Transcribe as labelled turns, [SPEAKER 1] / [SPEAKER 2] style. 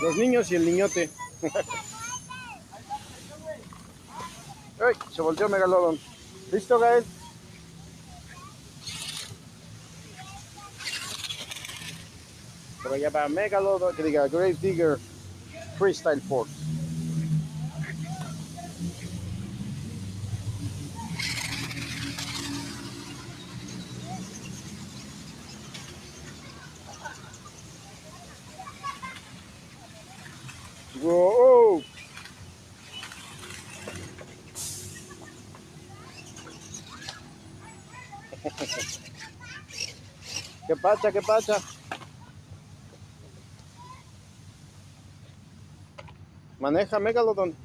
[SPEAKER 1] Los niños y el niñote. ¡Ay! Se volteó Megalodon. ¿Listo, Gael? Por allá va Megalodon, que diga Grave Digger Freestyle Force. ¡Wow! ¿Qué pasa? ¿Qué pasa? Maneja Megalodon.